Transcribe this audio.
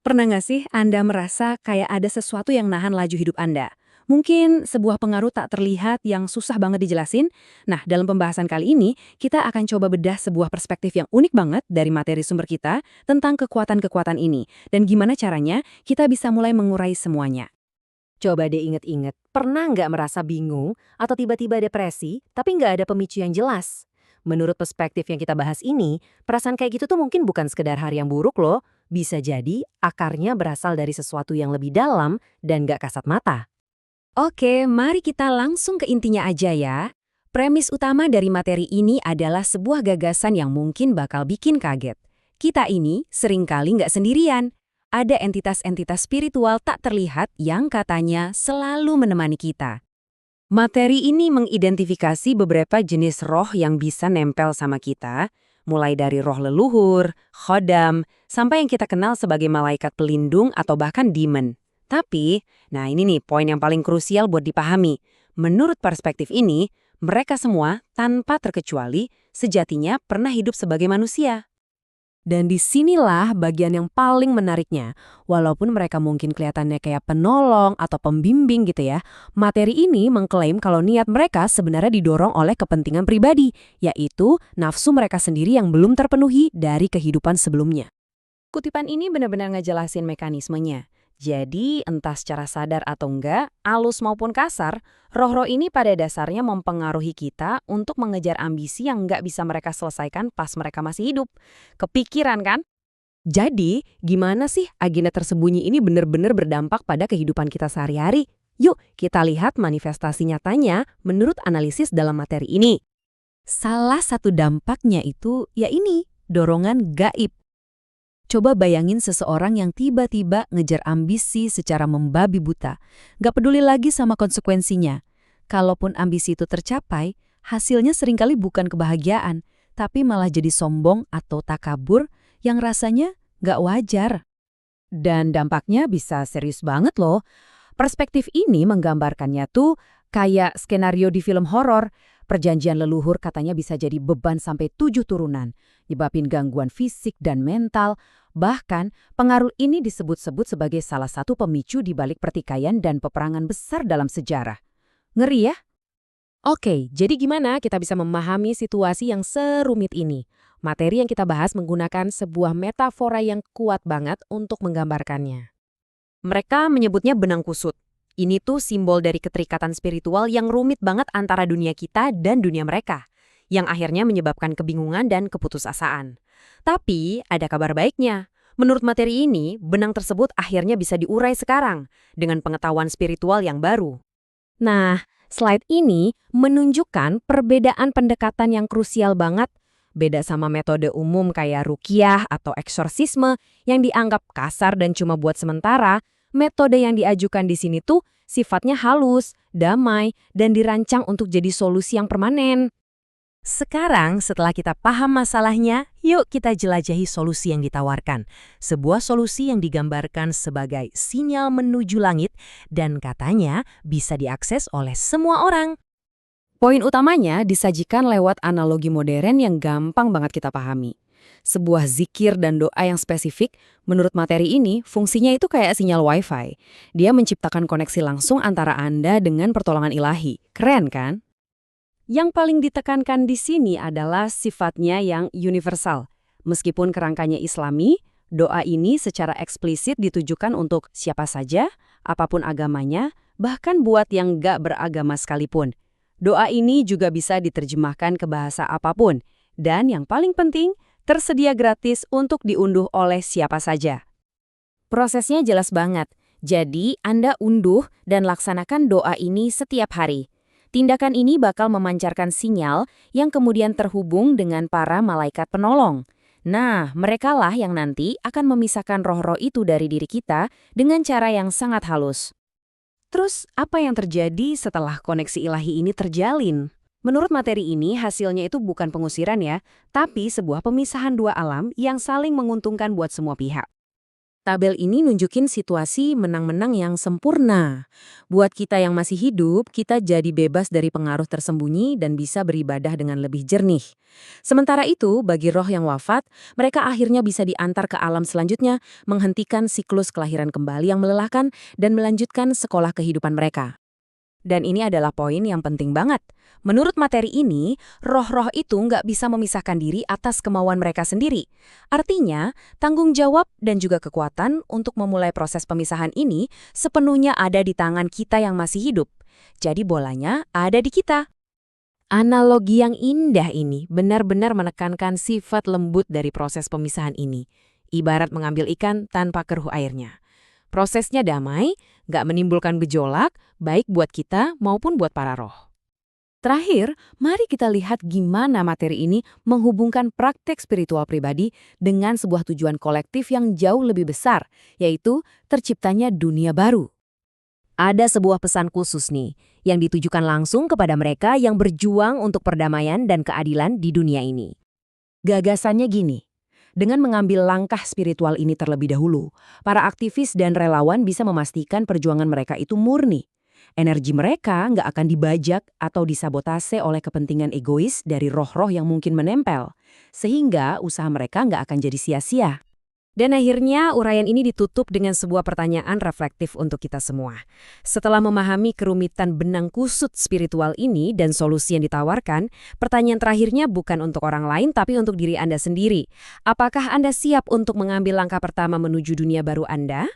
Pernah nggak sih Anda merasa kayak ada sesuatu yang nahan laju hidup Anda? Mungkin sebuah pengaruh tak terlihat yang susah banget dijelasin? Nah, dalam pembahasan kali ini, kita akan coba bedah sebuah perspektif yang unik banget dari materi sumber kita tentang kekuatan-kekuatan ini, dan gimana caranya kita bisa mulai mengurai semuanya. Coba deh inget-inget, pernah nggak merasa bingung atau tiba-tiba depresi, tapi nggak ada pemicu yang jelas? Menurut perspektif yang kita bahas ini, perasaan kayak gitu tuh mungkin bukan sekedar hari yang buruk loh. Bisa jadi akarnya berasal dari sesuatu yang lebih dalam dan nggak kasat mata. Oke, mari kita langsung ke intinya aja ya. Premis utama dari materi ini adalah sebuah gagasan yang mungkin bakal bikin kaget. Kita ini seringkali nggak sendirian. Ada entitas-entitas spiritual tak terlihat yang katanya selalu menemani kita. Materi ini mengidentifikasi beberapa jenis roh yang bisa nempel sama kita, mulai dari roh leluhur, khodam, sampai yang kita kenal sebagai malaikat pelindung atau bahkan demon. Tapi, nah ini nih poin yang paling krusial buat dipahami. Menurut perspektif ini, mereka semua tanpa terkecuali sejatinya pernah hidup sebagai manusia. Dan disinilah bagian yang paling menariknya. Walaupun mereka mungkin kelihatannya kayak penolong atau pembimbing gitu ya, materi ini mengklaim kalau niat mereka sebenarnya didorong oleh kepentingan pribadi, yaitu nafsu mereka sendiri yang belum terpenuhi dari kehidupan sebelumnya. Kutipan ini benar-benar ngejelasin mekanismenya. Jadi, entah secara sadar atau enggak, alus maupun kasar, roh-roh ini pada dasarnya mempengaruhi kita untuk mengejar ambisi yang nggak bisa mereka selesaikan pas mereka masih hidup. Kepikiran kan? Jadi, gimana sih agenda tersembunyi ini benar-benar berdampak pada kehidupan kita sehari-hari? Yuk, kita lihat manifestasi nyatanya menurut analisis dalam materi ini. Salah satu dampaknya itu ya ini, dorongan gaib. Coba bayangin seseorang yang tiba-tiba ngejar ambisi secara membabi buta. Gak peduli lagi sama konsekuensinya. Kalaupun ambisi itu tercapai, hasilnya seringkali bukan kebahagiaan, tapi malah jadi sombong atau takabur yang rasanya gak wajar. Dan dampaknya bisa serius banget loh. Perspektif ini menggambarkannya tuh kayak skenario di film horor. Perjanjian leluhur katanya bisa jadi beban sampai 7 turunan, nyebabin gangguan fisik dan mental. Bahkan, pengaruh ini disebut-sebut sebagai salah satu pemicu di balik pertikaian dan peperangan besar dalam sejarah. Ngeri ya? Oke, jadi gimana kita bisa memahami situasi yang serumit ini? Materi yang kita bahas menggunakan sebuah metafora yang kuat banget untuk menggambarkannya. Mereka menyebutnya benang kusut. Ini tuh simbol dari keterikatan spiritual yang rumit banget antara dunia kita dan dunia mereka, yang akhirnya menyebabkan kebingungan dan keputusasaan. Tapi, ada kabar baiknya. Menurut materi ini, benang tersebut akhirnya bisa diurai sekarang, dengan pengetahuan spiritual yang baru. Nah, slide ini menunjukkan perbedaan pendekatan yang krusial banget. Beda sama metode umum kayak ruqyah atau eksorsisme yang dianggap kasar dan cuma buat sementara, metode yang diajukan di sini tuh sifatnya halus, damai, dan dirancang untuk jadi solusi yang permanen. Sekarang, setelah kita paham masalahnya, yuk kita jelajahi solusi yang ditawarkan. Sebuah solusi yang digambarkan sebagai sinyal menuju langit dan katanya bisa diakses oleh semua orang. Poin utamanya disajikan lewat analogi modern yang gampang banget kita pahami. Sebuah zikir dan doa yang spesifik, menurut materi ini, fungsinya itu kayak sinyal Wi-Fi. Dia menciptakan koneksi langsung antara Anda dengan pertolongan ilahi. Keren kan? Yang paling ditekankan di sini adalah sifatnya yang universal. Meskipun kerangkanya Islami, doa ini secara eksplisit ditujukan untuk siapa saja, apapun agamanya, bahkan buat yang gak beragama sekalipun. Doa ini juga bisa diterjemahkan ke bahasa apapun. Dan yang paling penting, tersedia gratis untuk diunduh oleh siapa saja. Prosesnya jelas banget. Jadi, Anda unduh dan laksanakan doa ini setiap hari. Tindakan ini bakal memancarkan sinyal yang kemudian terhubung dengan para malaikat penolong. Nah, merekalah yang nanti akan memisahkan roh-roh itu dari diri kita dengan cara yang sangat halus. Terus, apa yang terjadi setelah koneksi ilahi ini terjalin? Menurut materi ini, hasilnya itu bukan pengusiran ya, tapi sebuah pemisahan dua alam yang saling menguntungkan buat semua pihak. Tabel ini nunjukin situasi menang-menang yang sempurna. Buat kita yang masih hidup, kita jadi bebas dari pengaruh tersembunyi dan bisa beribadah dengan lebih jernih. Sementara itu, bagi roh yang wafat, mereka akhirnya bisa diantar ke alam selanjutnya, menghentikan siklus kelahiran kembali yang melelahkan dan melanjutkan sekolah kehidupan mereka. Dan ini adalah poin yang penting banget. Menurut materi ini, roh-roh itu nggak bisa memisahkan diri atas kemauan mereka sendiri. Artinya, tanggung jawab dan juga kekuatan untuk memulai proses pemisahan ini sepenuhnya ada di tangan kita yang masih hidup. Jadi bolanya ada di kita. Analogi yang indah ini benar-benar menekankan sifat lembut dari proses pemisahan ini. Ibarat mengambil ikan tanpa keruh airnya. Prosesnya damai, nggak menimbulkan gejolak, baik buat kita maupun buat para roh. Terakhir, mari kita lihat gimana materi ini menghubungkan praktek spiritual pribadi dengan sebuah tujuan kolektif yang jauh lebih besar, yaitu terciptanya dunia baru. Ada sebuah pesan khusus nih, yang ditujukan langsung kepada mereka yang berjuang untuk perdamaian dan keadilan di dunia ini. Gagasannya gini. Dengan mengambil langkah spiritual ini terlebih dahulu, para aktivis dan relawan bisa memastikan perjuangan mereka itu murni. Energi mereka nggak akan dibajak atau disabotase oleh kepentingan egois dari roh-roh yang mungkin menempel, sehingga usaha mereka nggak akan jadi sia-sia. Dan akhirnya uraian ini ditutup dengan sebuah pertanyaan reflektif untuk kita semua. Setelah memahami kerumitan benang kusut spiritual ini dan solusi yang ditawarkan, pertanyaan terakhirnya bukan untuk orang lain tapi untuk diri Anda sendiri. Apakah Anda siap untuk mengambil langkah pertama menuju dunia baru Anda?